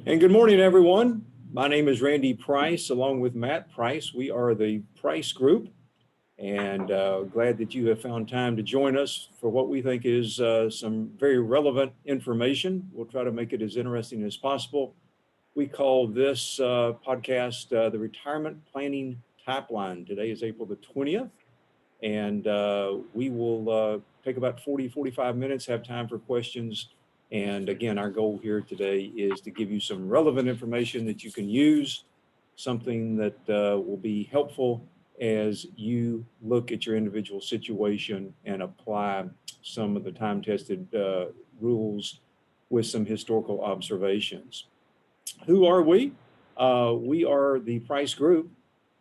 And good morning, everyone. My name is Randy Price, along with Matt Price. We are the Price Group, and glad that you have found time to join us for what we think is some very relevant information. We'll try to make it as interesting as possible. We call this podcast the Retirement Planning Pipeline. Today is April the 20th, and we will take about 45 minutes, have time for questions. And again, our goal here today is to give you some relevant information that you can use, something that will be helpful as you look at your individual situation and apply some of the time-tested rules with some historical observations. Who are we? We are the Price Group,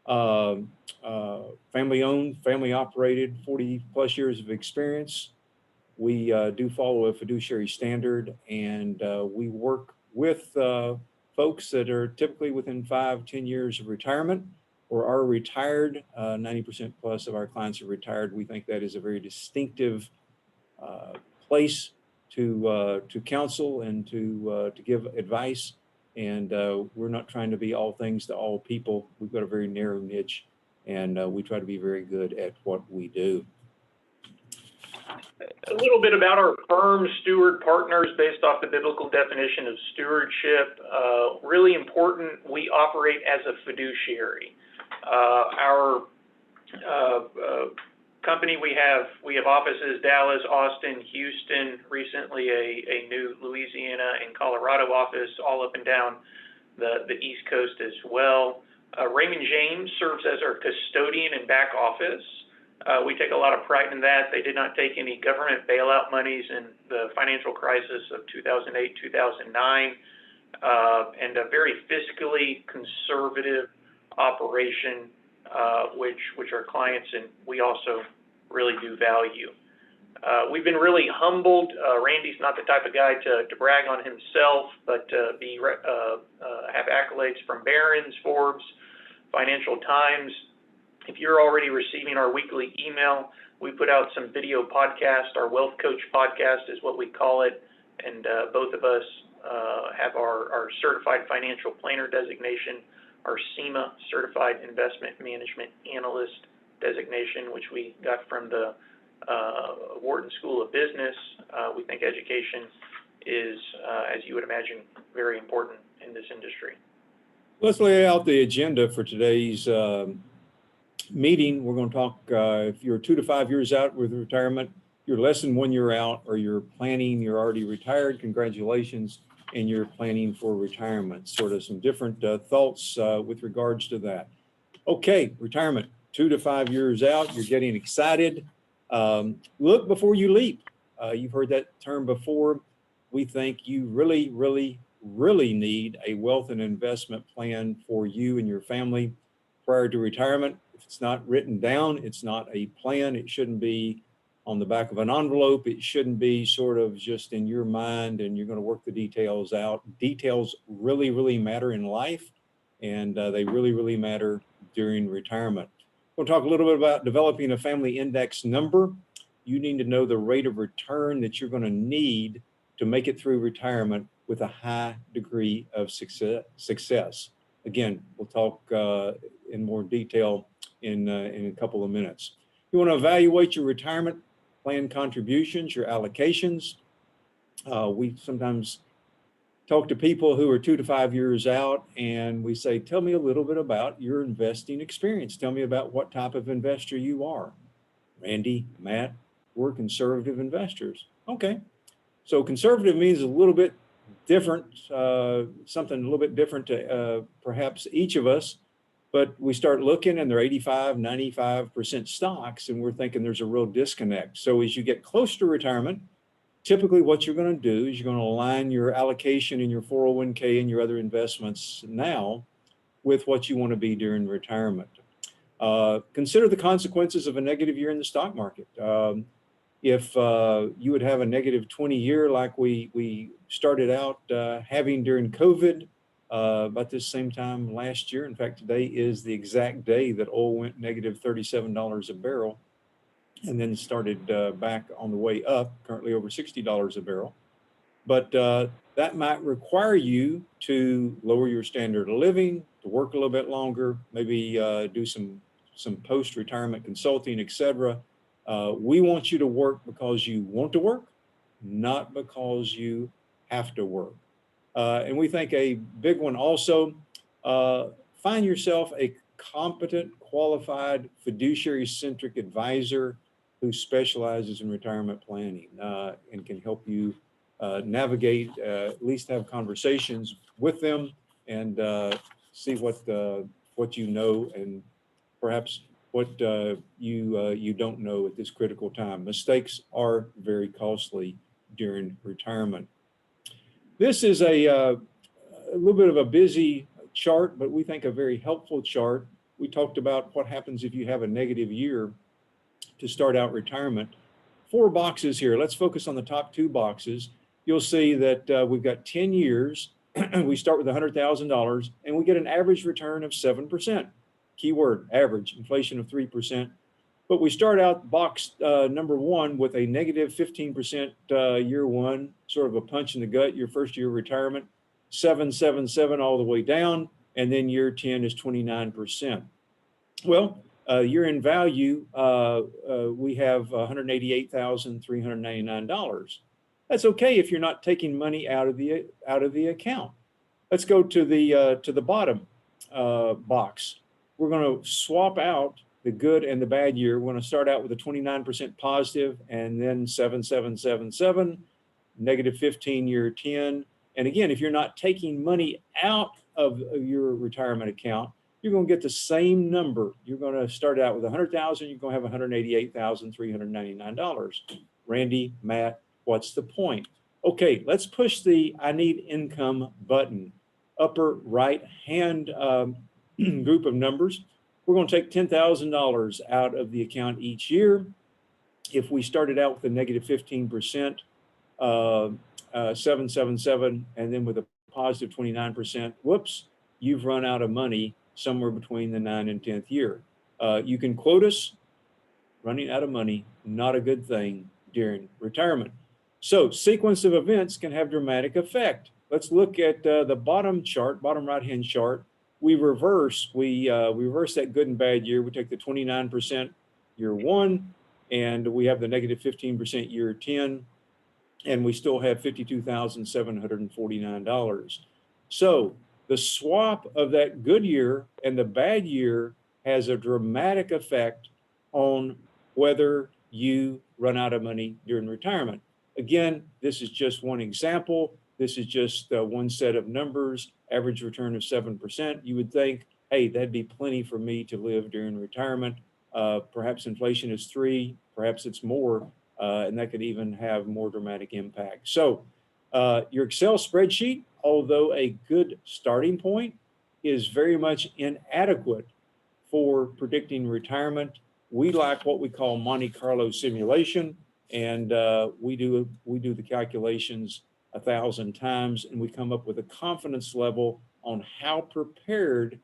family-owned, family-operated, 40 plus years of experience. We do follow a fiduciary standard, and we work with folks that are typically within 5-10 years of retirement or are retired. 90% plus of our clients are retired. We think that is a very distinctive place to counsel and to give advice. And we're not trying to be all things to all people. We've got a very narrow niche, and we try to be very good at what we do. A little bit about our firm, Steward Partners, based off the biblical definition of stewardship. Really important, we operate as a fiduciary. Our company, we have offices, Dallas, Austin, Houston, recently a new Louisiana and Colorado office, all up and down the East Coast as well. Raymond James serves as our custodian and back office. We take a lot of pride in that. They did not take any government bailout monies in the financial crisis of 2008, 2009, and a very fiscally conservative operation, which our clients and we also really do value. We've been really humbled. Randy's not the type of guy to brag on himself, but have accolades from Barron's, Forbes, Financial Times. If you're already receiving our weekly email, we put out some video podcast. Our Wealth Coach podcast is what we call it. And both of us have our Certified Financial Planner designation, our CIMA, Certified Investment Management Analyst designation, which we got from the Wharton School of Business. We think education is, as you would imagine, very important in this industry. Let's lay out the agenda for today's meeting. We're going to talk, if you're 2 to 5 years out with retirement, you're less than 1 year out, or you're planning, you're already retired, congratulations, and you're planning for retirement. Sort of some different thoughts with regards to that. Okay, retirement, 2 to 5 years out, you're getting excited. Look before you leap. You've heard that term before. We think you really need a wealth and investment plan for you and your family prior to retirement. If it's not written down, it's not a plan. It shouldn't be on the back of an envelope. It shouldn't be sort of just in your mind and you're going to work the details out. Details really matter in life, and they really matter during retirement. We'll talk a little bit about developing a family index number. You need to know the rate of return that you're going to need to make it through retirement with a high degree of success. Again, we'll talk in more detail in a couple of minutes. You want to evaluate your retirement plan contributions, your allocations. We sometimes talk to people who are 2 to 5 years out, and we say, tell me a little bit about your investing experience. Tell me about what type of investor you are. Randy, Matt, we're conservative investors. Okay, so conservative means a little bit different, something a little bit different to perhaps each of us, but we start looking and they're 85, 95% stocks, and we're thinking there's a real disconnect. So as you get close to retirement, typically what you're going to do is you're going to align your allocation in your 401k and your other investments now with what you want to be during retirement. Consider the consequences of a negative year in the stock market. If you would have a negative 20 year like we started out having during COVID, about this same time last year. In fact, today is the exact day that oil went negative $37 a barrel and then started back on the way up, currently over $60 a barrel. But That might require you to lower your standard of living, to work a little bit longer, maybe do some post-retirement consulting, etc. We want you to work because you want to work, not because you have to work. And we think a big one also, find yourself a competent, qualified, fiduciary-centric advisor who specializes in retirement planning and can help you navigate, at least have conversations with them and see what you know and perhaps what you don't know at this critical time. Mistakes are very costly during retirement. This is a little bit of a busy chart, but we think a very helpful chart. We talked about what happens if you have a negative year to start out retirement. 4 boxes here. Let's focus on the top 2 boxes. You'll see that we've got 10 years. We start with $100,000 and we get an average return of 7%. Keyword, average, inflation of 3%. But we start out box number 1 with a negative 15% year 1, sort of a punch in the gut, your first year of retirement, 777 all the way down, and then year 10 is 29%. Well, year in value, we have $188,399. That's okay if you're not taking money out of the account. Let's go to the bottom box. We're going to swap out the good and the bad year. We're going to start out with a 29% positive and then 7777, negative 15 year 10. And again, if you're not taking money out of your retirement account, you're going to get the same number. You're going to start out with 100,000. You're going to have $188,399. Randy, Matt, what's the point? Okay, let's push the I need income button. Upper right hand group of numbers. We're going to take $10,000 out of the account each year. If we started out with a negative 15%, 777, and then with a positive 29%, whoops, you've run out of money somewhere between the 9th and 10th year. You can quote us. Running out of money, not a good thing during retirement. So sequence of events can have dramatic effect. Let's look at the bottom chart, bottom right-hand chart. We reverse that good and bad year. We take the 29% year 1, and we have the negative 15% year 10, and we still have $52,749. So the swap of that good year and the bad year has a dramatic effect on whether you run out of money during retirement. Again, this is just one example. This is just one set of numbers, average return of 7%. You would think, hey, that'd be plenty for me to live during retirement. Perhaps inflation is 3, perhaps it's more, and that could even have more dramatic impact. So your Excel spreadsheet, although a good starting point, is very much inadequate for predicting retirement. We like what we call Monte Carlo simulation, and we do the calculations 1,000 times, and we come up with a confidence level on how prepared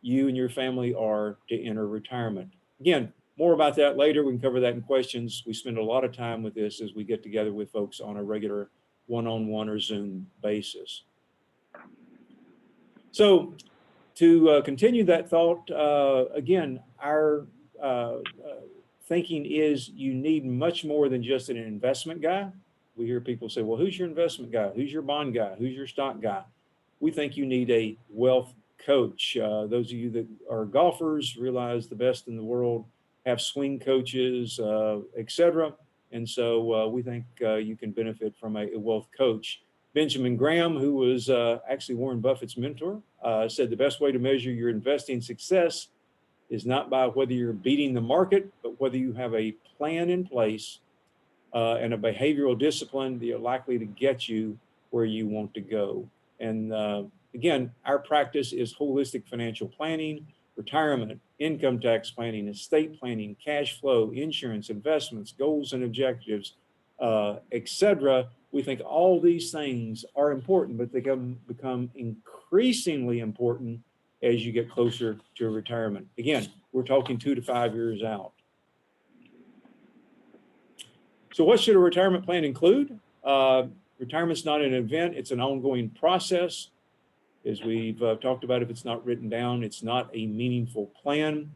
you and your family are to enter retirement. Again, more about that later. We can cover that in questions. We spend a lot of time with this as we get together with folks on a regular one-on-one or Zoom basis. So to continue that thought, again, our thinking is you need much more than just an investment guy. We hear people say, well, who's your investment guy? Who's your bond guy? Who's your stock guy? We think you need a wealth coach. Those of you that are golfers realize the best in the world have swing coaches, etc. And so we think you can benefit from a wealth coach. Benjamin Graham, who was actually Warren Buffett's mentor, said the best way to measure your investing success is not by whether you're beating the market, but whether you have a plan in place and a behavioral discipline that are likely to get you where you want to go. And again, our practice is holistic financial planning, retirement, income tax planning, estate planning, cash flow, insurance, investments, goals and objectives, etc. We think all these things are important, but they become increasingly important as you get closer to retirement. Again, we're talking 2 to 5 years out. So what should a retirement plan include? Retirement's not an event, it's an ongoing process. As we've talked about, if it's not written down, it's not a meaningful plan.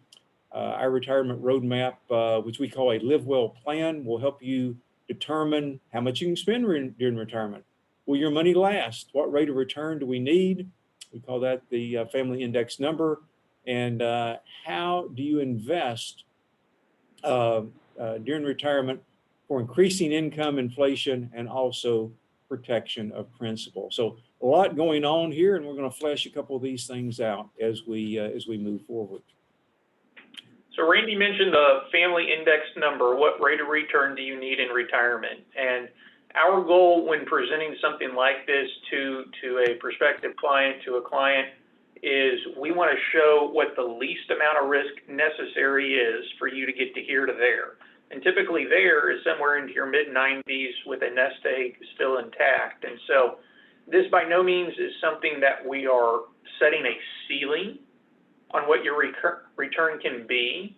Our retirement roadmap, which we call a Live Well plan, will help you determine how much you can spend during retirement. Will your money last? What rate of return do we need? We call that the family index number. And how do you invest during retirement for increasing income, inflation, and also protection of principal? So a lot going on here, and we're going to flesh a couple of these things out as we move forward. So Randy mentioned the family index number. What rate of return do you need in retirement? And our goal when presenting something like this to a prospective client, to a client, is we want to show what the least amount of risk necessary is for you to get to here to there. And typically there is somewhere into your mid-90s with a nest egg still intact. And so this by no means is something that we are setting a ceiling on what your return can be.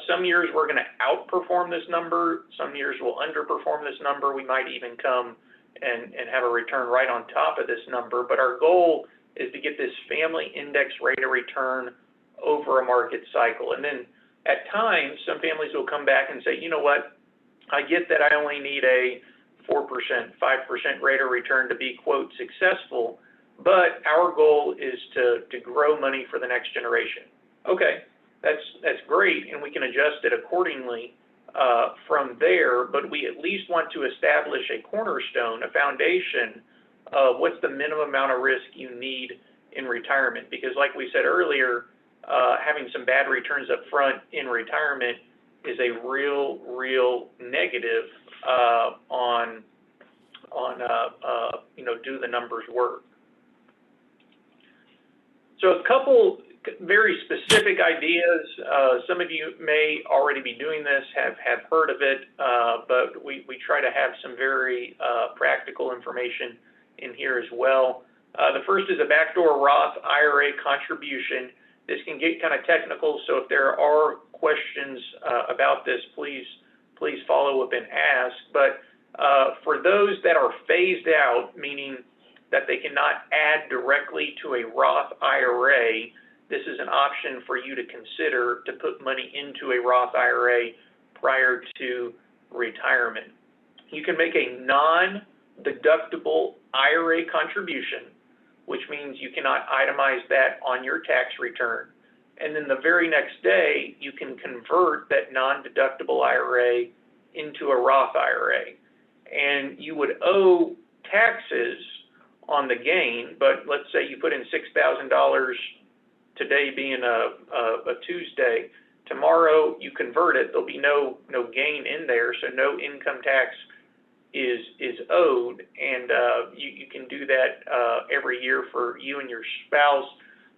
Some years we're going to outperform this number. Some years we'll underperform this number. We might even come and have a return right on top of this number. But our goal is to get this family index rate of return over a market cycle. And then at times, some families will come back and say, you know what, I get that I only need a 4%, 5% rate of return to be, quote, successful, but our goal is to grow money for the next generation. Okay, that's great, and we can adjust it accordingly from there, but we at least want to establish a cornerstone, a foundation of what's the minimum amount of risk you need in retirement. Because like we said earlier, having some bad returns up front in retirement is a real negative on do the numbers work. So a couple very specific ideas. Some of you may already be doing this, have heard of it, but we try to have some very practical information in here as well. The first is a backdoor Roth IRA contribution. This can get kind of technical, so if there are questions about this, please follow up and ask. But for those that are phased out, meaning that they cannot add directly to a Roth IRA, this is an option for you to consider to put money into a Roth IRA prior to retirement. You can make a non-deductible IRA contribution, which means you cannot itemize that on your tax return. And then the very next day, you can convert that non-deductible IRA into a Roth IRA. And you would owe taxes on the gain, but let's say you put in $6,000 today being a Tuesday. Tomorrow you convert it, there'll be no gain in there, so no income tax is owed, and you can do that every year for you and your spouse.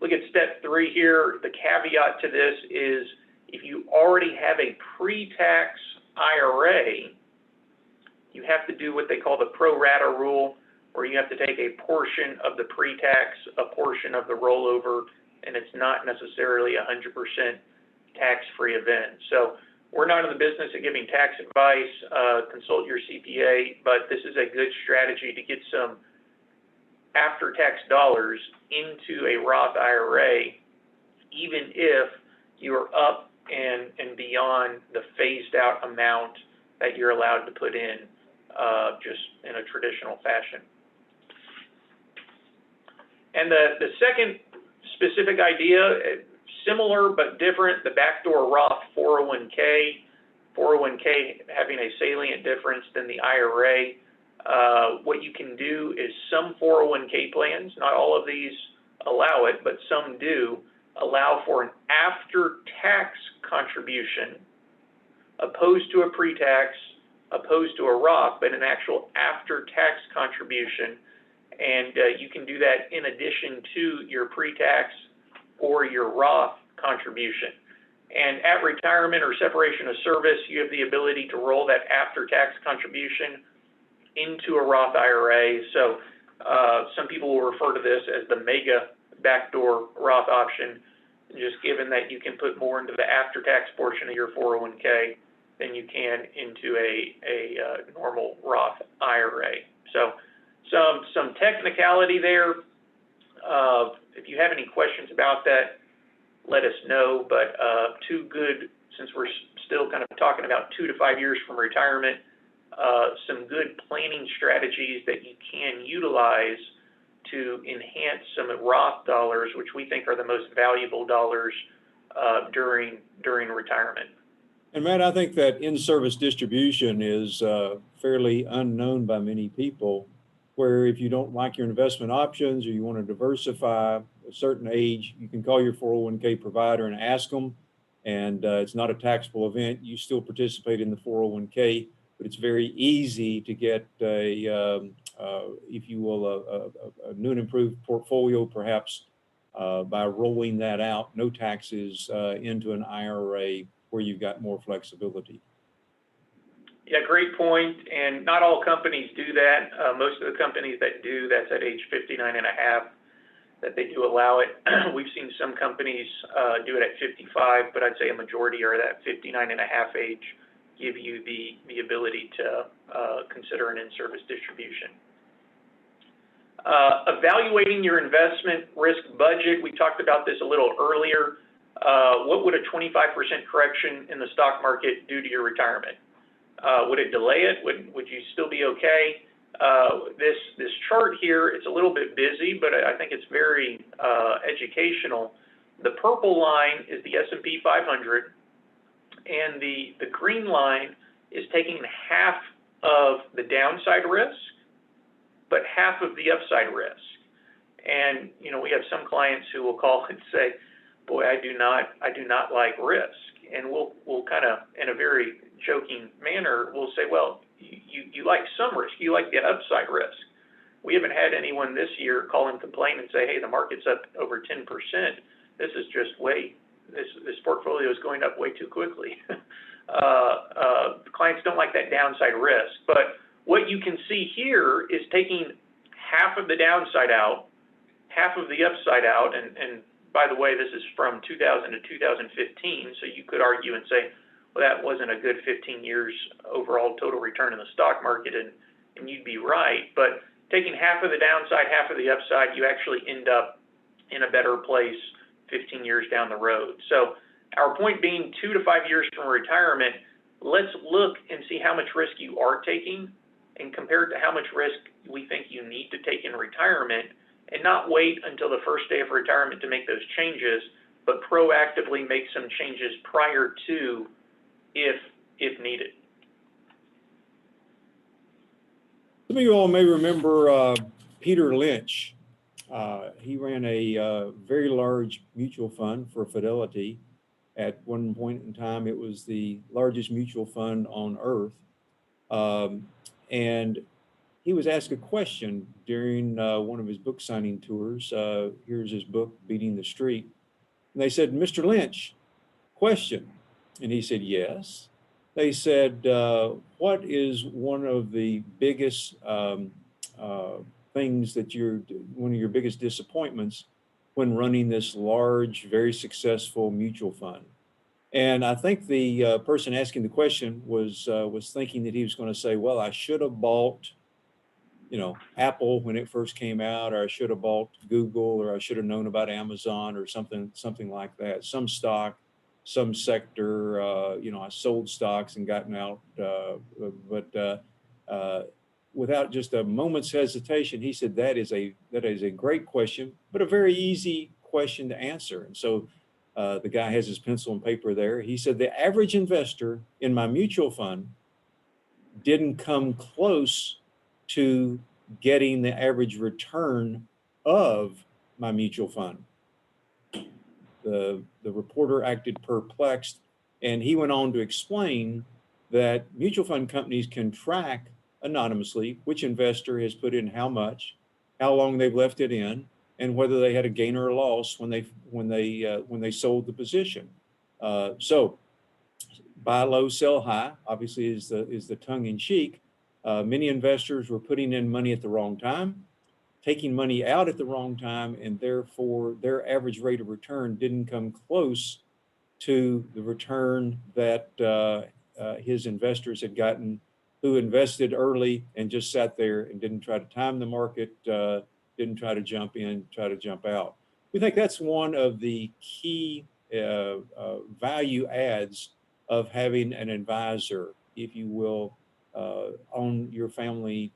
Look at step 3 here. The caveat to this is if you already have a pre-tax IRA, you have to do what they call the pro rata rule, where you have to take a portion of the pre-tax, a portion of the rollover, and it's not necessarily 100% tax-free event. So we're not in the business of giving tax advice. Consult your CPA, but this is a good strategy to get some after-tax dollars into a Roth IRA, even if you're up and beyond the phased-out amount that you're allowed to put in just in a traditional fashion. And the second specific idea, similar but different, the backdoor Roth 401k. 401k having a salient difference than the IRA. What you can do is some 401k plans, not all of these allow it, but some do, allow for an after-tax contribution opposed to a pre-tax, opposed to a Roth, but an actual after-tax contribution. And you can do that in addition to your pre-tax or your Roth contribution. And at retirement or separation of service, you have the ability to roll that after-tax contribution into a Roth IRA. So some people will refer to this as the mega backdoor Roth option, just given that you can put more into the after-tax portion of your 401k than you can into a normal Roth IRA. So some technicality there. If you have any questions about that, let us know. But two good, since we're still kind of talking about 2 to 5 years from retirement, some good planning strategies that you can utilize to enhance some Roth dollars, which we think are the most valuable dollars during retirement. And Matt, I think that in-service distribution is fairly unknown by many people, where if you don't like your investment options or you want to diversify a certain age, you can call your 401k provider and ask them, and it's not a taxable event. You still participate in the 401k, but it's very easy to get if you will, a new and improved portfolio, perhaps by rolling that out, no taxes, into an IRA where you've got more flexibility. Yeah, great point. And not all companies do that. Most of the companies that do, that's at age 59 and a half, that they do allow it. We've seen some companies do it at 55, but I'd say a majority are at 59 and a half age, give you the ability to consider an in-service distribution. Evaluating your investment risk budget, we talked about this a little earlier. What would a 25% correction in the stock market do to your retirement? Would it delay it? Would you still be okay? This chart here, it's a little bit busy, but I think it's very educational. The purple line is the S&P 500, and the green line is taking half of the downside risk, but half of the upside risk. And we have some clients who will call and say, "Boy, I do not like risk." And we'll kind of, in a very joking manner, we'll say, "Well, you like some risk. You like the upside risk." We haven't had anyone this year call and complain and say, "Hey, the market's up over 10%. This is just this portfolio is going up way too quickly." Clients don't like that downside risk. But what you can see here is taking half of the downside out, half of the upside out, and by the way, this is from 2000 to 2015, so you could argue and say, well, that wasn't a good 15 years overall total return in the stock market, and you'd be right. But taking half of the downside, half of the upside, you actually end up in a better place 15 years down the road. So our point being, 2 to 5 years from retirement, let's look and see how much risk you are taking and compare it to how much risk we think you need to take in retirement, and not wait until the first day of retirement to make those changes, but proactively make some changes prior to, if needed. Some of you all may remember Peter Lynch. He ran a very large mutual fund for Fidelity. At one point in time, it was the largest mutual fund on earth. And he was asked a question during one of his book signing tours. Here's his book, Beating the Street. And they said, "Mr. Lynch, question." And he said, "Yes." They said, "What is one of the biggest things that one of your biggest disappointments when running this large, very successful mutual fund?" And I think the person asking the question was thinking that he was going to say, "Well, I should have bought, Apple when it first came out, or I should have bought Google, or I should have known about Amazon," or something like that. Some stock, some sector, I sold stocks and gotten out, but without just a moment's hesitation, he said, that is a great question, but a very easy question to answer. And so the guy has his pencil and paper there. He said, the average investor in my mutual fund didn't come close to getting the average return of my mutual fund. The reporter acted perplexed, and he went on to explain that mutual fund companies can track anonymously which investor has put in how much, how long they've left it in, and whether they had a gain or a loss when they sold the position. So buy low, sell high, obviously is the tongue in cheek. Many investors were putting in money at the wrong time, taking money out at the wrong time, and therefore their average rate of return didn't come close to the return that his investors had gotten who invested early and just sat there and didn't try to time the market, didn't try to jump in, try to jump out. We think that's one of the key value adds of having an advisor, if you will, on your family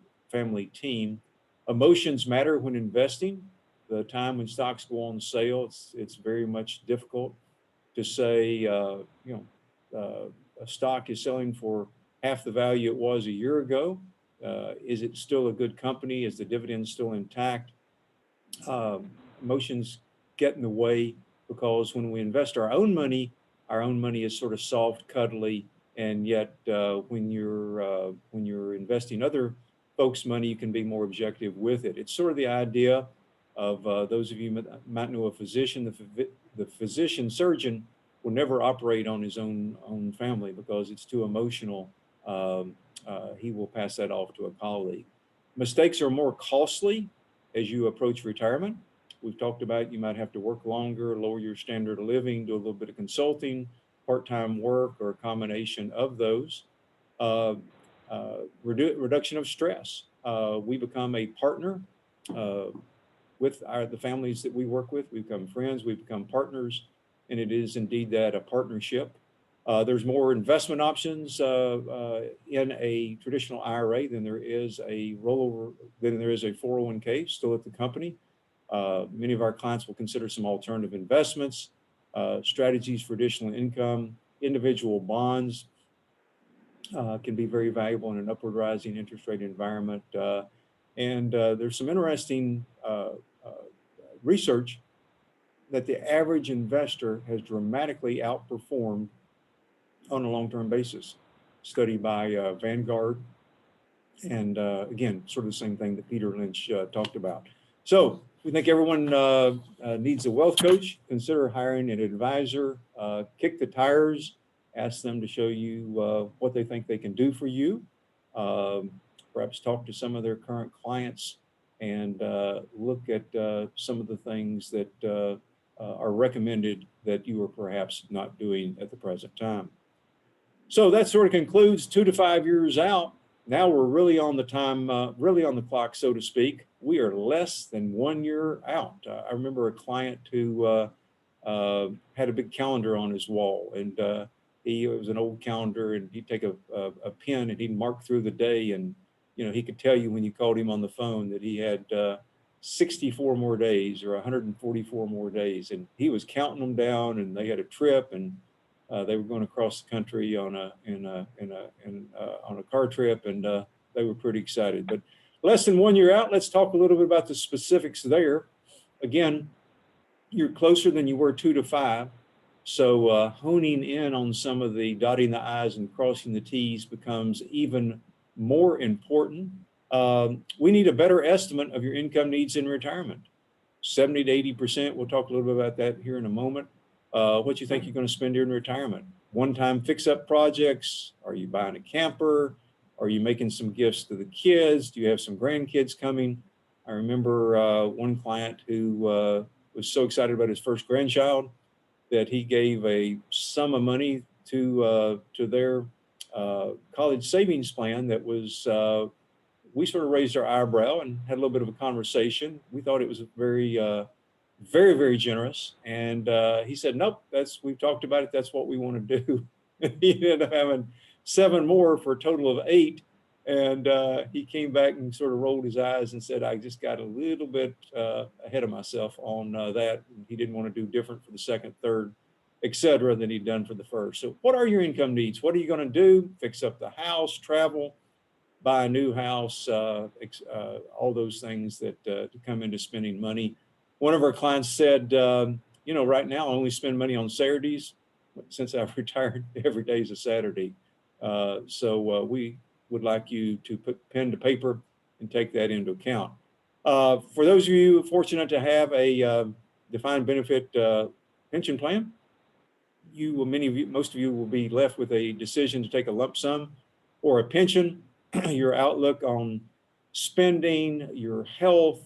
team. Emotions matter when investing. The time when stocks go on sale, it's very much difficult to say, a stock is selling for half the value it was a year ago. Is it still a good company? Is the dividend still intact? Emotions get in the way, because when we invest our own money is sort of soft, cuddly, and yet when you're investing other folks' money, you can be more objective with it. It's sort of the idea of those of you might know a physician. The physician surgeon will never operate on his own family because it's too emotional. He will pass that off to a colleague. Mistakes are more costly as you approach retirement. We've talked about you might have to work longer, lower your standard of living, do a little bit of consulting, part-time work, or a combination of those. Reduction of stress. We become a partner with the families that we work with. We become friends, we become partners, and it is indeed that, a partnership. There's more investment options in a traditional IRA than there is a rollover, than there is a 401k still at the company. Many of our clients will consider some alternative investments, strategies for additional income. Individual bonds can be very valuable in an upward rising interest rate environment. And there's some interesting research that the average investor has dramatically outperformed on a long-term basis. Study by Vanguard. And again, sort of the same thing that Peter Lynch talked about. So we think everyone needs a wealth coach. Consider hiring an advisor. Kick the tires. Ask them to show you what they think they can do for you. Perhaps talk to some of their current clients and look at some of the things that are recommended that you are perhaps not doing at the present time. So that sort of concludes 2 to 5 years out. Now we're really on the time, really on the clock, so to speak. We are less than 1 year out. I remember a client who had a big calendar on his wall, and it was an old calendar, and he'd take a pen and he'd mark through the day, and he could tell you when you called him on the phone that he had 64 more days or 144 more days, and he was counting them down. And they had a trip, and they were going across the country on a car trip, and they were pretty excited. But less than 1 year out, let's talk a little bit about the specifics there. Again, you're closer than you were 2 to 5. So honing in on some of the dotting the I's and crossing the T's becomes even more important. We need a better estimate of your income needs in retirement. 70 to 80%, we'll talk a little bit about that here in a moment. What you think you're going to spend during retirement. One-time fix-up projects. Are you buying a camper? Are you making some gifts to the kids? Do you have some grandkids coming? I remember one client who was so excited about his first grandchild that he gave a sum of money to their college savings plan that was, we sort of raised our eyebrow and had a little bit of a conversation. We thought it was very, very generous. And he said, nope, we've talked about it. That's what we want to do. He ended up having 7 more for a total of 8. And he came back and sort of rolled his eyes and said, I just got a little bit ahead of myself on that. He didn't want to do different for the second, third, et cetera, than he'd done for the first. So what are your income needs? What are you going to do? Fix up the house, travel, buy a new house, all those things that come into spending money. One of our clients said, right now I only spend money on Saturdays. Since I've retired, every day is a Saturday. So we would like you to put pen to paper and take that into account. For those of you fortunate to have a defined benefit pension plan, most of you will be left with a decision to take a lump sum or a pension. Your outlook on spending, your health,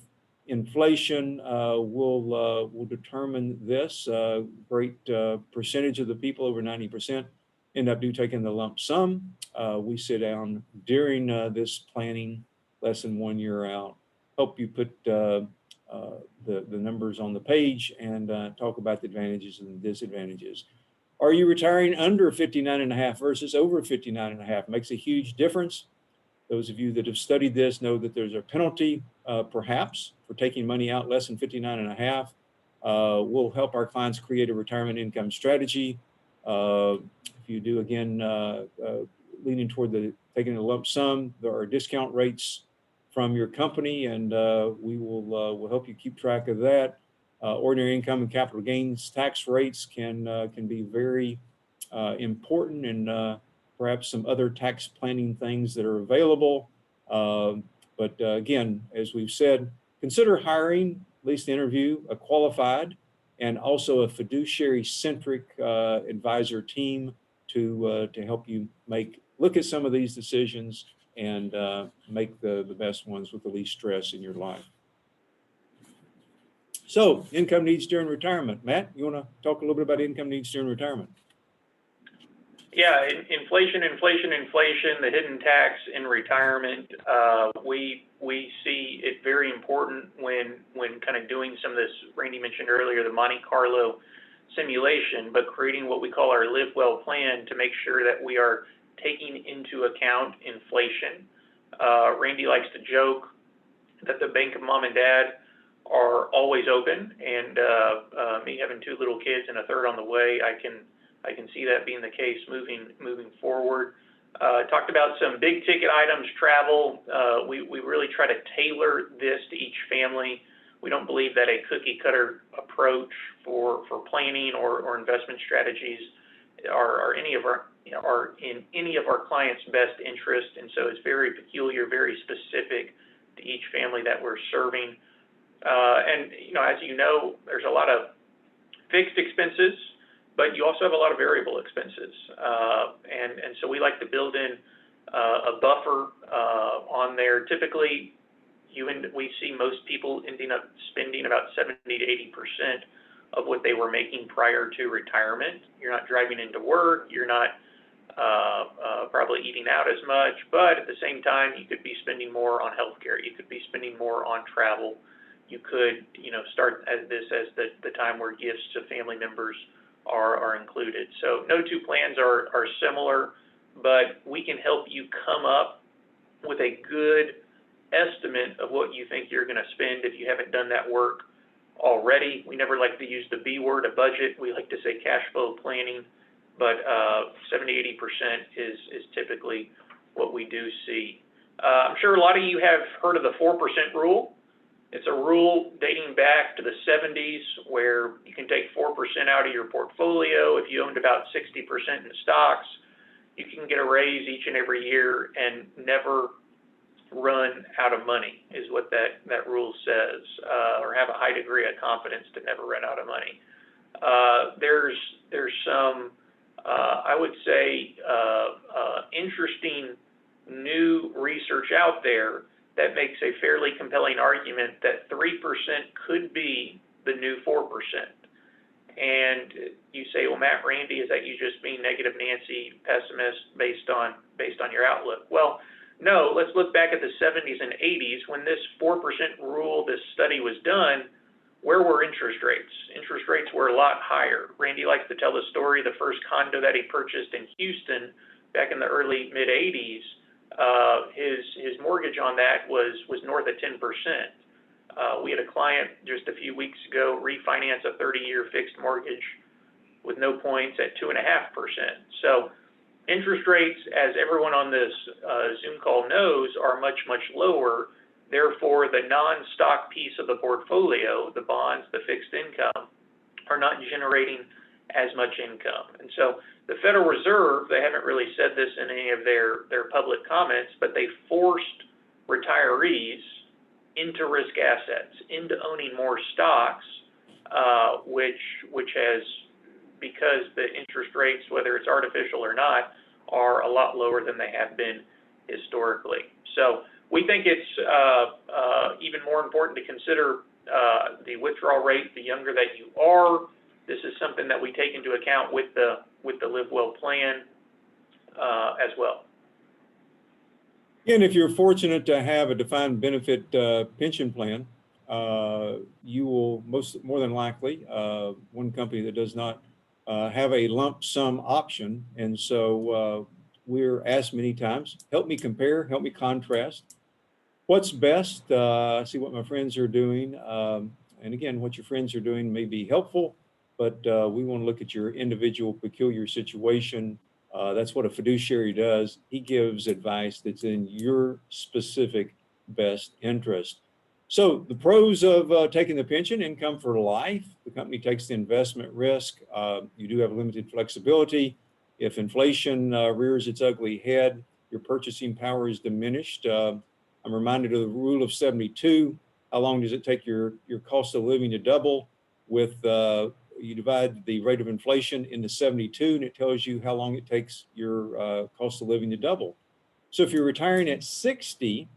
inflation will determine this. Great percentage of the people, over 90%, end up taking the lump sum, we sit down during this planning, less than 1 year out, help you put the numbers on the page and talk about the advantages and the disadvantages. Are you retiring under 59 and a half versus over 59 and a half? Makes a huge difference. Those of you that have studied this know that there's a penalty, perhaps, for taking money out less than 59 and a half. We'll help our clients create a retirement income strategy. If you do, again, leaning toward taking a lump sum, there are discount rates from your company, and we will help you keep track of that. Ordinary income and capital gains tax rates can be very important, and perhaps some other tax planning things that are available. But again, as we've said, consider hiring, at least the interview, a qualified and also a fiduciary-centric advisor team to help you look at some of these decisions and make the best ones with the least stress in your life. So, income needs during retirement. Matt, you want to talk a little bit about income needs during retirement? Yeah, inflation, the hidden tax in retirement. We see it very important when kind of doing some of this, Randy mentioned earlier, the Monte Carlo simulation, but creating what we call our Live Well plan to make sure that we are taking into account inflation. Randy likes to joke that the bank of mom and dad are always open, and me having 2 little kids and a third on the way, I can see that being the case moving forward. Talked about some big ticket items, travel. We really try to tailor this to each family. We don't believe that a cookie cutter approach for planning or investment strategies are in any of our clients' best interest, and so it's very peculiar, very specific to each family that we're serving. And as you know, there's a lot of fixed expenses, but you also have a lot of variable expenses, and so we like to build in a buffer on there. Typically, we see most people ending up spending about 70 to 80% of what they were making prior to retirement. You're not driving into work, you're not probably eating out as much, but at the same time, you could be spending more on healthcare, you could be spending more on travel, you could start this as the time where gifts to family members are included. So no 2 plans are similar, but we can help you come up with a good estimate of what you think you're going to spend if you haven't done that work already. We never like to use the B word, a budget. We like to say cash flow planning, but 70-80% is typically what we do see. I'm sure a lot of you have heard of the 4% rule. It's a rule dating back to the 70s where you can take 4% out of your portfolio. If you owned about 60% in stocks, you can get a raise each and every year and never run out of money, is what that rule says, or have a high degree of confidence to never run out of money. There's some, I would say, interesting new research out there that makes a fairly compelling argument that 3% could be the new 4%. And you say, well, Matt, Randy, is that you just being negative Nancy, pessimist based on your outlook? Well, no, let's look back at the 70s and 80s when this 4% rule, this study was done. Where were interest rates? Interest rates were a lot higher. Randy likes to tell the story, the first condo that he purchased in Houston back in the early mid-80s, his mortgage on that was north of 10%. We had a client just a few weeks ago refinance a 30-year fixed mortgage with no points at 2.5%. So interest rates, as everyone on this Zoom call knows, are much, much lower. Therefore, the non-stock piece of the portfolio, the bonds, the fixed income, are not generating as much income. And so the Federal Reserve, they haven't really said this in any of their public comments, but they forced retirees into risk assets, into owning more stocks, which has, because the interest rates, whether it's artificial or not, are a lot lower than they have been historically. So we think it's even more important to consider the withdrawal rate the younger that you are. This is something that we take into account with the Live Well plan. as well. And if you're fortunate to have a defined benefit pension plan, you will more than likely, one company that does not have a lump sum option. And so we're asked many times, help me compare, help me contrast. What's best? See what my friends are doing. And again, what your friends are doing may be helpful, but we want to look at your individual peculiar situation. That's what a fiduciary does. He gives advice that's in your specific best interest. So the pros of taking the pension: income for life. The company takes the investment risk. You do have limited flexibility. If inflation rears its ugly head, your purchasing power is diminished. I'm reminded of the rule of 72. How long does it take your cost of living to double? With you divide the rate of inflation into 72, and it tells you how long it takes your cost of living to double. So if you're retiring at 60,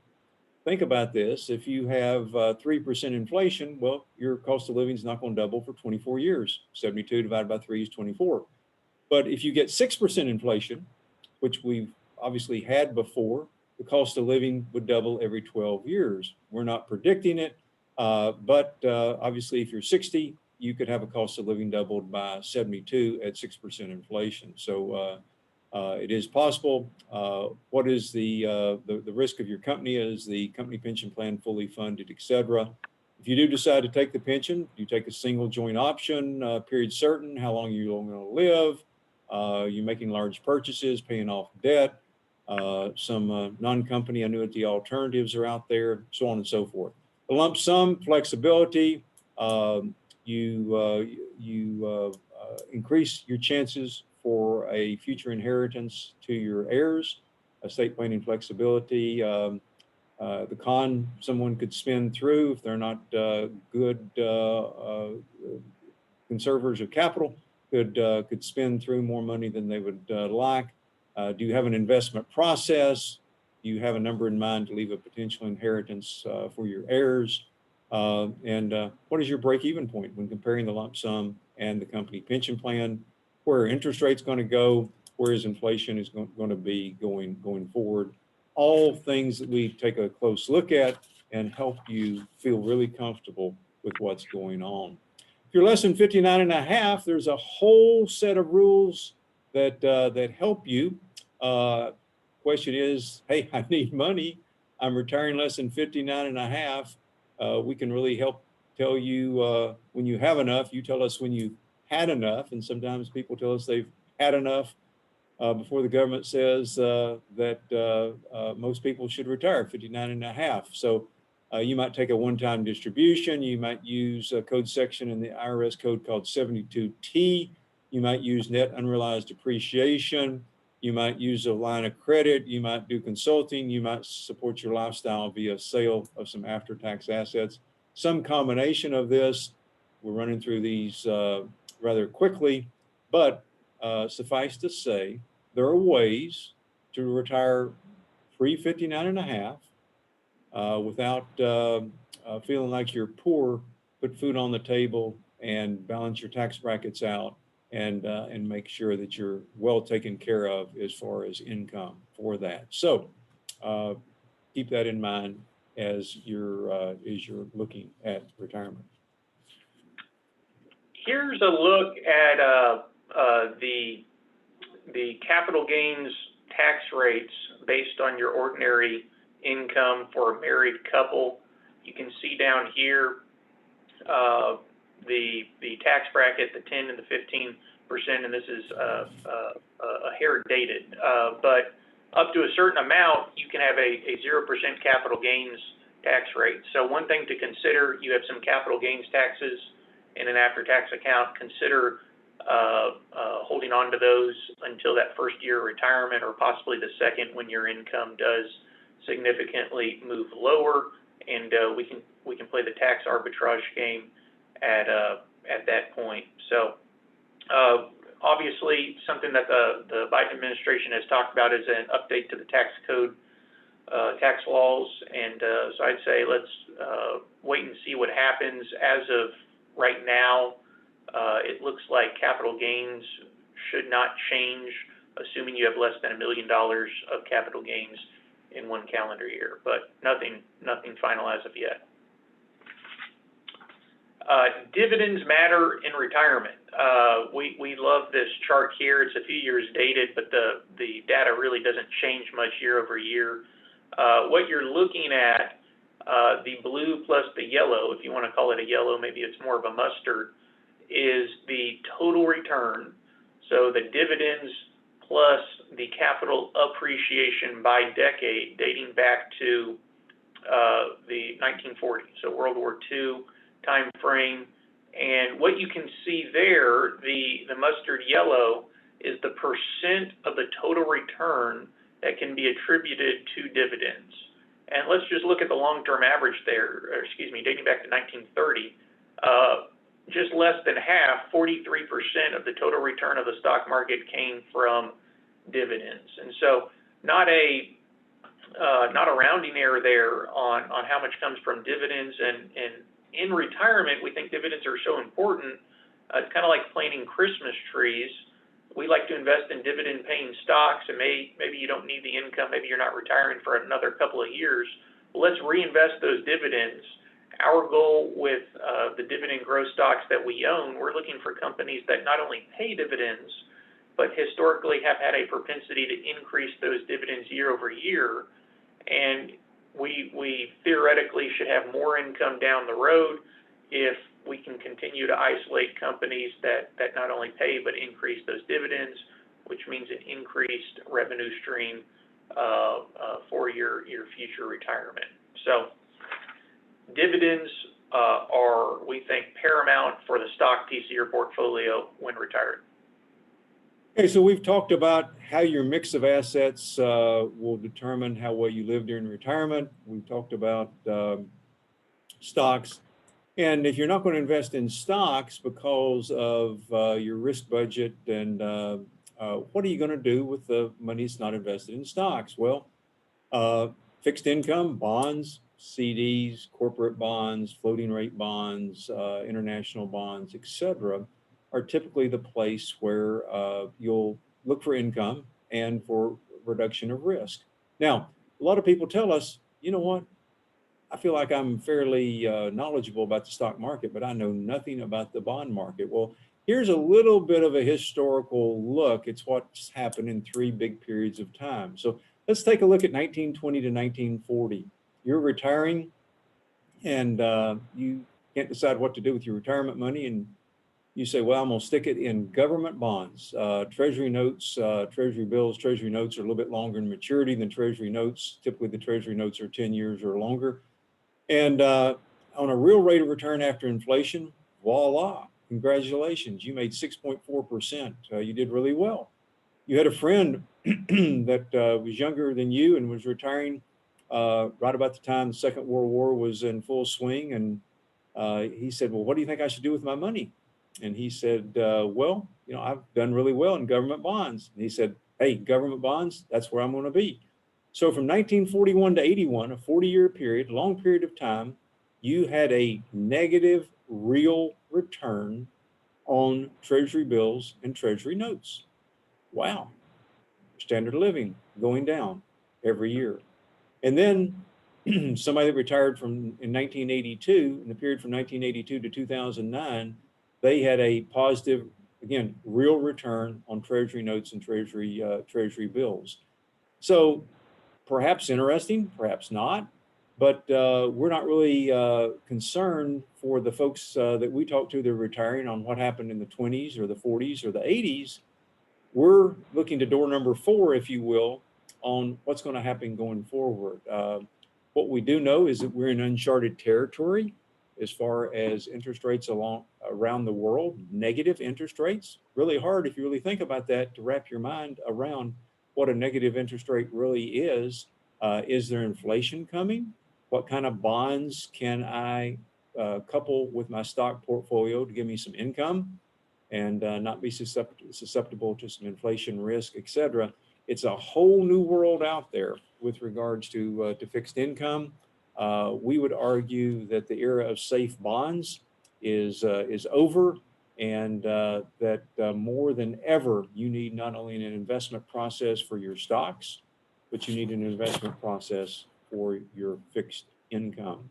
think about this. If you have 3% inflation, well, your cost of living is not going to double for 24 years. 72 divided by 3 is 24. But if you get 6% inflation, which we've obviously had before, the cost of living would double every 12 years. We're not predicting it, but obviously if you're 60, you could have a cost of living doubled by 72 at 6% inflation. So it is possible. What is the risk of your company? Is the company pension plan fully funded, et cetera? If you do decide to take the pension, you take a single joint option, period certain, how long you're going to live, you're making large purchases, paying off debt, some non-company annuity alternatives are out there, so on and so forth. The lump sum flexibility, you increase your chances for a future inheritance to your heirs. Estate planning flexibility. The con, someone could spin through if they're not good conservators of capital, could spend through more money than they would like. Do you have an investment process? Do you have a number in mind to leave a potential inheritance for your heirs? And what is your break-even point when comparing the lump sum and the company pension plan? Where are interest rates going to go? Where is inflation is going to be going forward? All things that we take a close look at and help you feel really comfortable with what's going on. If you're less than 59 and a half, there's a whole set of rules that help you. Question is, hey, I need money. I'm retiring less than 59 and a half. We can really help tell you when you have enough. You tell us when you had enough. And sometimes people tell us they've had enough before the government says that most people should retire 59 and a half. So you might take a one-time distribution. You might use a code section in the IRS code called 72T. You might use net unrealized appreciation. You might use a line of credit. You might do consulting. You might support your lifestyle via sale of some after-tax assets. Some combination of this. We're running through these rather quickly, but suffice to say, there are ways to retire pre-59 and a half without feeling like you're poor, put food on the table and balance your tax brackets out and make sure that you're well taken care of as far as income for that. So keep that in mind as you're looking at retirement. Here's a look at the capital gains tax rates based on your ordinary income for a married couple. You can see down here the tax bracket, the 10 and the 15%, and this is a hair dated, but up to a certain amount, you can have a 0% capital gains tax rate. So one thing to consider, you have some capital gains taxes in an after-tax account. Consider holding on to those until that first year of retirement, or possibly the second when your income does significantly move lower, and we can play the tax arbitrage game at that point. So obviously, something that the Biden administration has talked about is an update to the tax code, tax laws, and so I'd say let's wait and see what happens. As of right now, it looks like capital gains should not change assuming you have less than $1 million of capital gains in one calendar year, but nothing final as of yet. Dividends matter in retirement. We love this chart here. It's a few years dated, but the data really doesn't change much year over year. What you're looking at, the blue plus the yellow, if you want to call it a yellow, maybe it's more of a mustard, is the total return. So the dividends plus the capital appreciation by decade dating back to the 1940s, so World War II time frame. And what you can see there, the mustard yellow, is the percent of the total return that can be attributed to dividends. And let's just look at the long-term average there, dating back to 1930. Just less than half, 43% of the total return of the stock market came from dividends. And so not a rounding error there on how much comes from dividends. And in retirement, we think dividends are so important. It's kind of like planting Christmas trees. We like to invest in dividend-paying stocks, and maybe you don't need the income, maybe you're not retiring for another couple of years. Well, let's reinvest those dividends. Our goal with the dividend growth stocks that we own, we're looking for companies that not only pay dividends, but historically have had a propensity to increase those dividends year over year. And we theoretically should have more income down the road if we can continue to isolate companies that not only pay but increase those dividends, which means an increased revenue stream for your future retirement. So dividends are, we think, paramount for the stock piece of your portfolio when retired. Okay, so we've talked about how your mix of assets will determine how well you live during retirement. We've talked about stocks. And if you're not going to invest in stocks because of your risk budget, then what are you going to do with the money that's not invested in stocks? Well, fixed income, bonds, CDs, corporate bonds, floating rate bonds, international bonds, etc., are typically the place where you'll look for income and for reduction of risk. Now, a lot of people tell us, you know what? I feel like I'm fairly knowledgeable about the stock market, but I know nothing about the bond market. Well, here's a little bit of a historical look. It's what's happened in 3 big periods of time. So let's take a look at 1920 to 1940. You're retiring and you can't decide what to do with your retirement money, and you say, well, I'm going to stick it in government bonds, treasury notes, treasury bills. Treasury notes are a little bit longer in maturity than treasury notes. Typically, the treasury notes are 10 years or longer. And on a real rate of return after inflation, voila, congratulations, you made 6.4%. You did really well. You had a friend that was younger than you and was retiring right about the time the Second World War was in full swing. And he said, well, what do you think I should do with my money? And he said, well, you know, I've done really well in government bonds. And he said, hey, government bonds, that's where I'm going to be. So from 1941 to 81, a 40-year period, long period of time, you had a negative real return on treasury bills and treasury notes. Wow. Standard of living going down every year. And then somebody that retired in 1982, in the period from 1982 to 2009, they had a positive, again, real return on treasury notes and treasury bills. So perhaps interesting, perhaps not, but we're not really concerned for the folks that we talk to that are retiring on what happened in the 20s or the 40s or the 80s. We're looking to door number 4, if you will, on what's going to happen going forward. What we do know is that we're in uncharted territory as far as interest rates around the world, negative interest rates. Really hard, if you really think about that, to wrap your mind around what a negative interest rate really is. Is there inflation coming? What kind of bonds can I couple with my stock portfolio to give me some income and not be susceptible to some inflation risk, et cetera? It's a whole new world out there with regards to fixed income. We would argue that the era of safe bonds is over, and that more than ever, you need not only an investment process for your stocks, but you need an investment process for your fixed income.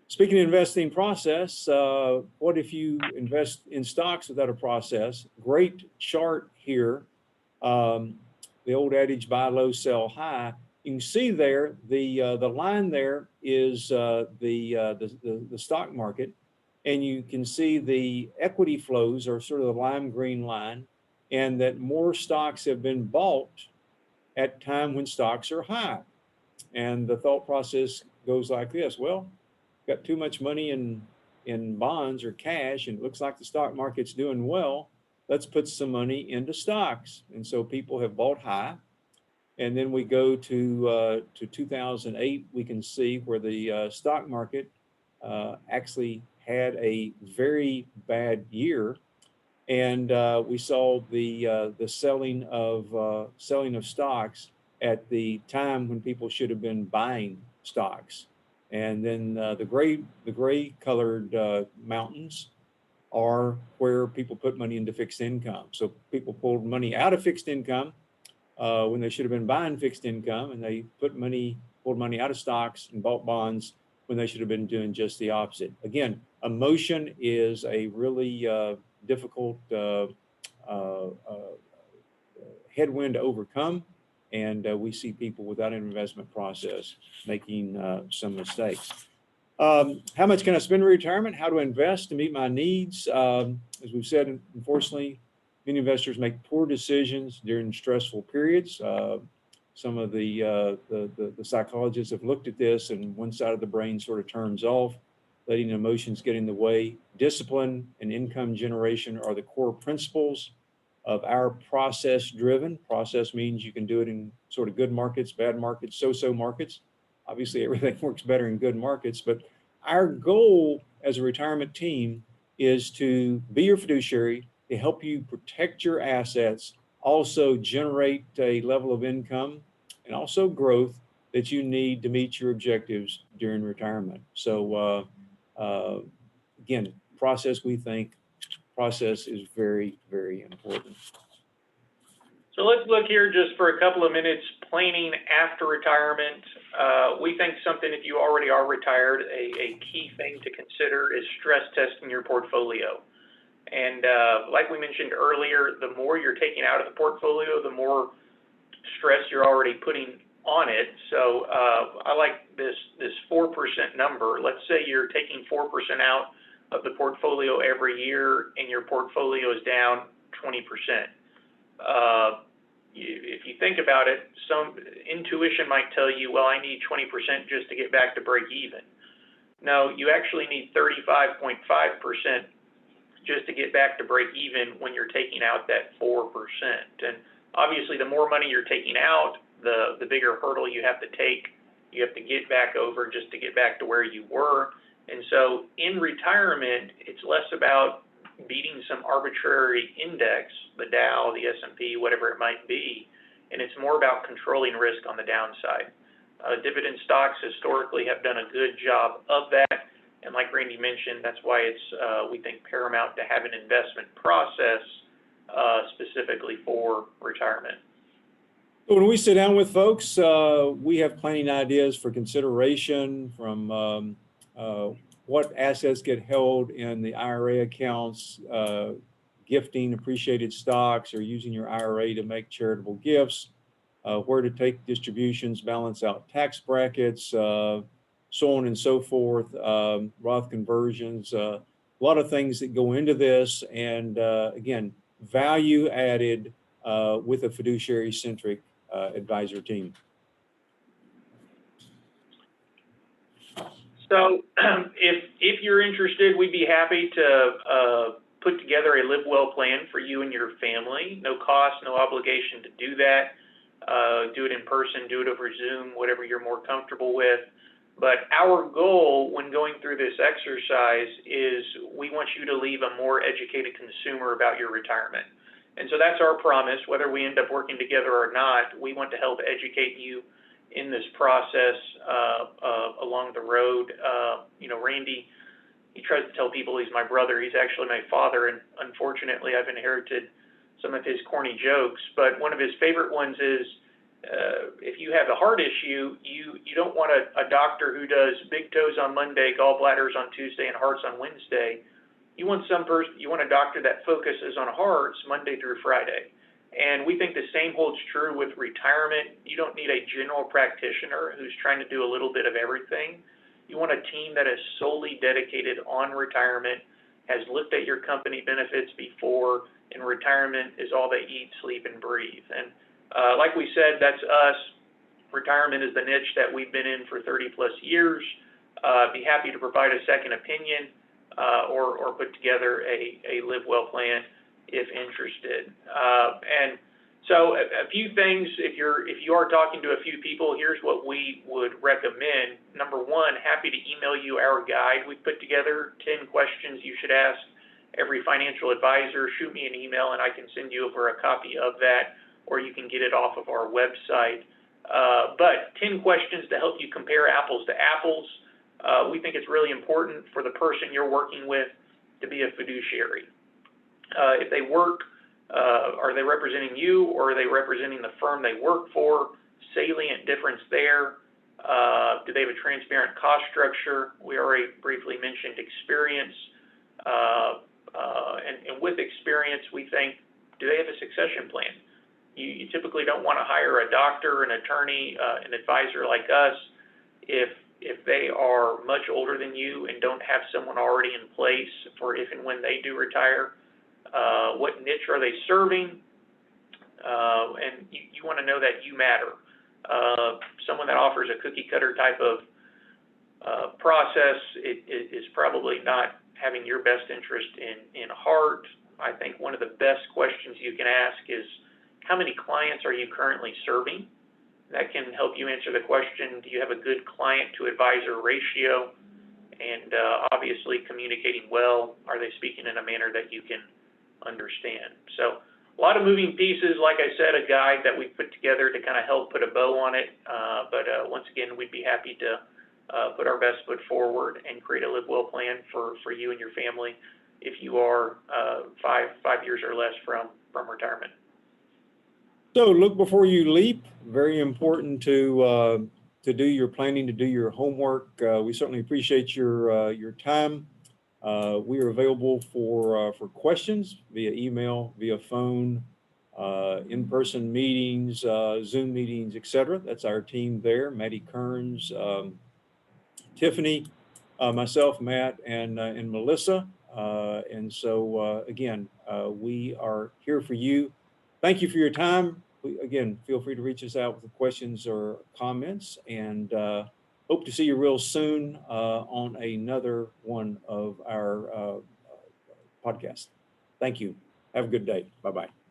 Speaking of investing process, what if you invest in stocks without a process? Great chart here. The old adage, buy low, sell high. You can see there, the line there is the stock market, and you can see the equity flows are sort of the lime green line, and that more stocks have been bought at time when stocks are high. And the thought process goes like this: well, got too much money in bonds or cash, and it looks like the stock market's doing well. Let's put some money into stocks. And so people have bought high. And then we go to 2008, we can see where the stock market actually had a very bad year, and we saw the selling of stocks at the time when people should have been buying stocks. And then the gray colored mountains are where people put money into fixed income. So people pulled money out of fixed income when they should have been buying fixed income, and they pulled money out of stocks and bought bonds when they should have been doing just the opposite. Again, emotion is a really difficult headwind to overcome, and we see people without an investment process making some mistakes. How much can I spend in retirement? How to invest to meet my needs? As we've said, unfortunately, many investors make poor decisions during stressful periods. Some of the psychologists have looked at this, and one side of the brain sort of turns off, letting emotions get in the way. Discipline and income generation are the core principles of our process-driven. Process means you can do it in sort of good markets, bad markets, so-so markets. Obviously, everything works better in good markets, but our goal as a retirement team is to be your fiduciary, to help you protect your assets, also generate a level of income and also growth that you need to meet your objectives during retirement. So again, process is very, very important. So let's look here just for a couple of minutes, planning after retirement. We think something, if you already are retired, a key thing to consider is stress testing your portfolio. And like we mentioned earlier, the more you're taking out of the portfolio, the more stress you're already putting on it. So I like this 4% number. Let's say you're taking 4% out of the portfolio every year, and your portfolio is down 20%. If you think about it, some intuition might tell you, well, I need 20% just to get back to break even. No, you actually need 35.5% just to get back to break even when you're taking out that 4%. And obviously, the more money you're taking out, the bigger hurdle you have to take. You have to get back over just to get back to where you were. And so in retirement, it's less about beating some arbitrary index, the Dow, the S&P, whatever it might be, and it's more about controlling risk on the downside. Dividend stocks historically have done a good job of that, and like Randy mentioned, that's why it's, we think, paramount to have an investment process specifically for retirement. When we sit down with folks, we have planning ideas for consideration from what assets get held in the IRA accounts, gifting appreciated stocks, or using your IRA to make charitable gifts, where to take distributions, balance out tax brackets, so on and so forth, Roth conversions, a lot of things that go into this. And again, value added with a fiduciary-centric advisor team. So if you're interested, we'd be happy to put together a live well plan for you and your family. No cost, no obligation to do that. Do it in person, do it over Zoom, whatever you're more comfortable with. But our goal when going through this exercise is we want you to leave a more educated consumer about your retirement. And so that's our promise. Whether we end up working together or not, we want to help educate you in this process along the road. You know, Randy he tries to tell people he's my brother. He's actually my father, and unfortunately, I've inherited some of his corny jokes. But one of his favorite ones is, if you have a heart issue, you don't want a doctor who does big toes on Monday, gallbladders on Tuesday, and hearts on Wednesday. You want a doctor that focuses on hearts Monday through Friday. And we think the same holds true with retirement. You don't need a general practitioner who's trying to do a little bit of everything. You want a team that is solely dedicated on retirement, has looked at your company benefits before, and retirement is all they eat, sleep, and breathe. And like we said, that's us. Retirement is the niche that we've been in for 30 plus years. Be happy to provide a second opinion or put together a live well plan if interested. And so a few things, if you are talking to a few people, here's what we would recommend. Number one, happy to email you our guide. We put together 10 questions you should ask every financial advisor. Shoot me an email and I can send you over a copy of that, or you can get it off of our website. But 10 questions to help you compare apples to apples. We think it's really important for the person you're working with to be a fiduciary. If they work, are they representing you, or are they representing the firm they work for? Salient difference there. Do they have a transparent cost structure? We already briefly mentioned experience. And with experience, we think, do they have a succession plan? You typically don't want to hire a doctor, an attorney, an advisor like us if they are much older than you and don't have someone already in place for if and when they do retire. What niche are they serving? And you want to know that you matter. Someone that offers a cookie cutter type of process is probably not having your best interest in heart. I think one of the best questions you can ask is, how many clients are you currently serving? That can help you answer the question, do you have a good client to advisor ratio? And obviously communicating well, are they speaking in a manner that you can understand? So a lot of moving pieces. Like I said, a guide that we put together to kind of help put a bow on it. But once again, we'd be happy to put our best foot forward and create a live well plan for you and your family if you are 5 years or less from retirement. So look before you leap. Very important to do your planning, to do your homework. We certainly appreciate your time. We are available for questions via email, via phone, in-person meetings, Zoom meetings, etc. That's our team there: Maddie Kearns, Tiffany, myself, Matt, and Melissa. And so again, we are here for you. Thank you for your time. Again, feel free to reach us out with questions or comments, and hope to see you real soon on another one of our podcasts. Thank you. Have a good day. Bye-bye.